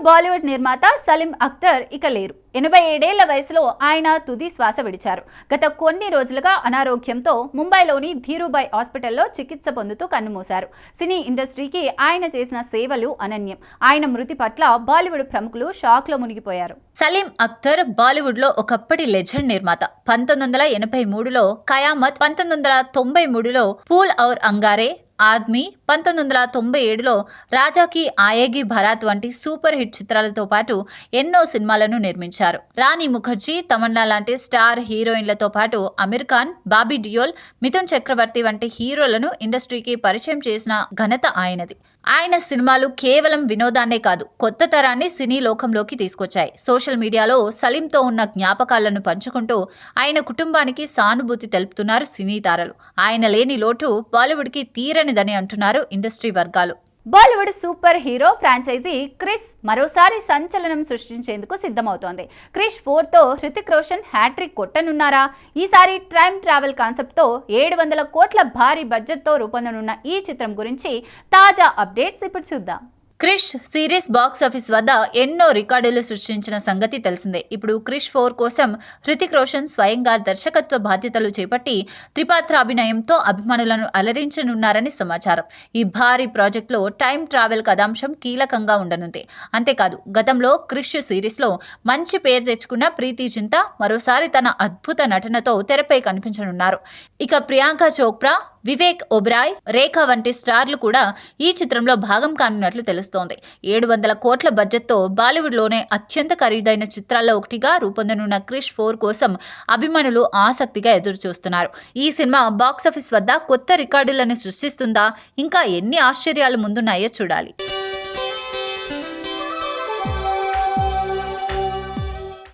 బాలీవుడ్ నిర్మాత సలీం అఖ్తర్ ఇక లేరు. 87 ఏళ్ల వయసులో ఆయన తుది శ్వాస విడిచారు. గత కొన్ని రోజులుగా అనారోగ్యంతో ముంబైలోని ధీరుభాయ్ హాస్పిటల్లో చికిత్స పొందుతూ కన్నుమూశారు. సినీ ఇండస్ట్రీకి ఆయన చేసిన సేవలు అనన్యం. ఆయన మృతి పట్ల బాలీవుడ్ ప్రముఖులు షాక్ లో మునిగిపోయారు. సలీం అఖ్తర్ బాలీవుడ్ లో ఒకప్పటి లెజెండ్ నిర్మాత. 1983లో కయామత్, 1993లో ఫూల్ ఔర్ అంగారే, ఆద్మీ, 1997లో రాజాకి ఆయేగి భరాత్ వంటి సూపర్ హిట్ చిత్రాలతో పాటు ఎన్నో సినిమాలను నిర్మించారు. రాణి ముఖర్జీ, తమన్నా లాంటి స్టార్ హీరోయిన్లతో పాటు అమీర్ ఖాన్, బాబీ డియోల్, మిథున్ చక్రవర్తి వంటి హీరోలను ఇండస్ట్రీకి పరిచయం చేసిన ఘనత ఆయనది. ఆయన సినిమాలు కేవలం వినోదాన్నే కాదు, కొత్త తరాన్ని సినీ లోకంలోకి తీసుకొచ్చాయి. సోషల్ మీడియాలో సలీంతో ఉన్న జ్ఞాపకాలను పంచుకుంటూ ఆయన కుటుంబానికి సానుభూతి తెలుపుతున్నారు సినీ తారలు. ఆయన లేని లోటు బాలీవుడ్కి తీరనిదని అంటున్నారు ఇండస్ట్రీ వర్గాలు. Bollywood super hero franchise Krrish మరోసారి సంచలనం సృష్టించేందుకు సిద్ధమవుతోంది. క్రిష్ 4తో హృతిక్ రోషన్ హ్యాట్రిక్ కొట్టనున్నారా? ఈసారి టైమ్ ట్రావెల్ కాన్సెప్ట్తో 700 కోట్ల భారీ బడ్జెట్తో రూపొందనున్న ఈ చిత్రం గురించి తాజా అప్డేట్స్ ఇప్పుడు చూద్దాం. క్రిష్ సిరీస్ బాక్స్ ఆఫీస్ వద్ద ఎన్నో రికార్డులు సృష్టించిన సంగతి తెలిసిందే. ఇప్పుడు క్రిష్ 4 కోసం హృతిక్ రోషన్ స్వయంగా దర్శకత్వ బాధ్యతలు చేపట్టి త్రిపాత్రాభినయంతో అభిమానులను అలరించనున్నారని సమాచారం. ఈ భారీ ప్రాజెక్టులో టైమ్ ట్రావెల్ కథాంశం కీలకంగా ఉండనుంది. అంతేకాదు, గతంలో క్రిష్ సిరీస్లో మంచి పేరు తెచ్చుకున్న ప్రీతి జింతా మరోసారి తన అద్భుత నటనతో తెరపై కనిపించనున్నారు. ఇక ప్రియాంక చోప్రా, వివేక్ ఒబెరాయ్, రేఖ వంటి స్టార్లు కూడా ఈ చిత్రంలో భాగం కానున్నట్లు తెలుస్తోంది. 700 కోట్ల బడ్జెట్తో బాలీవుడ్లోనే అత్యంత ఖరీదైన చిత్రాల్లో ఒకటిగా రూపొందనున్న క్రిష్ 4 కోసం అభిమానులు ఆసక్తిగా ఎదురుచూస్తున్నారు. ఈ సినిమా బాక్సాఫీస్ వద్ద కొత్త రికార్డులను సృష్టిస్తుందా? ఇంకా ఎన్ని ఆశ్చర్యాలు ముందున్నాయో చూడాలి.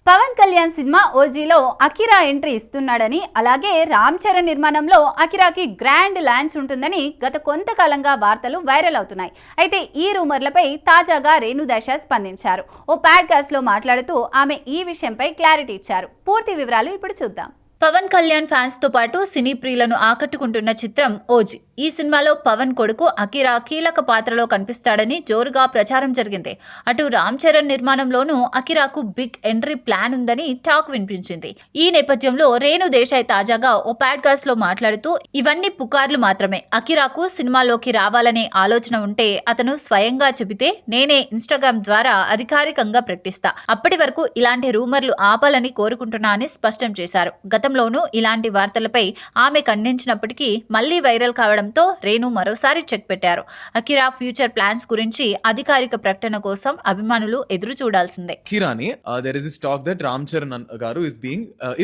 Pawan Kalyan cinema ఓజీలో Akira entry ఇస్తున్నాడని, అలాగే రామ్ చరణ్ నిర్మాణంలో అకిరాకి గ్రాండ్ లాంచ్ ఉంటుందని గత కొంతకాలంగా వార్తలు వైరల్ అవుతున్నాయి. అయితే ఈ రూమర్లపై తాజాగా రేణుదేశాయ్ స్పందించారు. ఓ పాడ్కాస్ట్లో మాట్లాడుతూ ఆమె ఈ విషయంపై క్లారిటీ ఇచ్చారు. పూర్తి వివరాలు ఇప్పుడు చూద్దాం. పవన్ కళ్యాణ్ ఫ్యాన్స్ తో పాటు సినీ ప్రియులను ఆకట్టుకుంటున్న చిత్రం ఓజీ. ఈ సినిమాలో పవన్ కొడుకు అకిరా కీలక పాత్రలో కనిపిస్తాడని జోరుగా ప్రచారం జరిగింది. అటు రామ్ చరణ్ నిర్మాణంలోనూ అకిరాకు బిగ్ ఎంట్రీ ప్లాన్ ఉందని టాక్ వినిపించింది. ఈ నేపథ్యంలో రేణుదేశాయ్ తాజాగా ఓ పాడ్కాస్ట్ లో మాట్లాడుతూ ఇవన్నీ పుకార్లు మాత్రమే. అకిరాకు సినిమాలోకి రావాలనే ఆలోచన ఉంటే అతను స్వయంగా చెబితే నేనే ఇన్స్టాగ్రామ్ ద్వారా అధికారికంగా ప్రకటిస్తా. అప్పటి వరకు ఇలాంటి రూమర్లు ఆపాలని కోరుకుంటున్నా అని స్పష్టం చేశారు. గతంలోనూ ఇలాంటి వార్తలపై ఆమె ఖండించినప్పటికీ మళ్లీ వైరల్ కావడంతో రేణు మరోసారి చెక్ పెట్టారు. అకిరా ఫ్యూచర్ ప్లాన్స్ గురించి అధికారిక ప్రకటన కోసం అభిమానులు ఎదురు చూడాల్సిందే. Kirana there is a talk that Ram Charan garu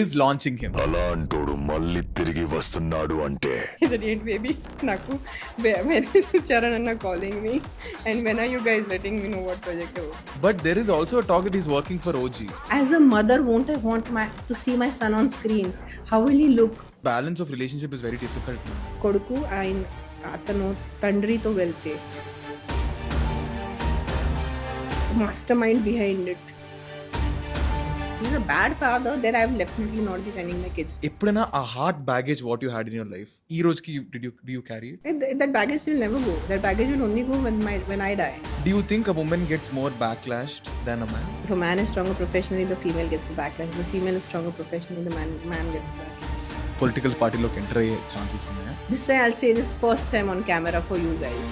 is launching him. అలాంటోడు మళ్ళీ తిరిగి వస్తున్నాడు అంటే baby naku when is Charan anna calling me and when are you guys letting me know what project you working? But there is also a talk that he's working for OG. As a mother, won't I want to see my son on screen? How will he look? Balance of relationship is very difficult. కొడుకు ఆయన అతను తండ్రితో వెళ్తే master mind behind it. He's a bad father, then I will definitely not be sending my kids. ఎప్పుడైనా ఆ heart baggage what you had in your life ఈ రోజుకి do you carry it? That baggage will never go. That baggage will only go when I die. Do you think a woman gets more backlash than a man? If a man is stronger professionally, the female gets the backlash. If the female is stronger professionally, the man gets the backlash. Political party లోకి enter అయ్యే chances ఉన్నాయా? This I'll say this first time on camera for you guys.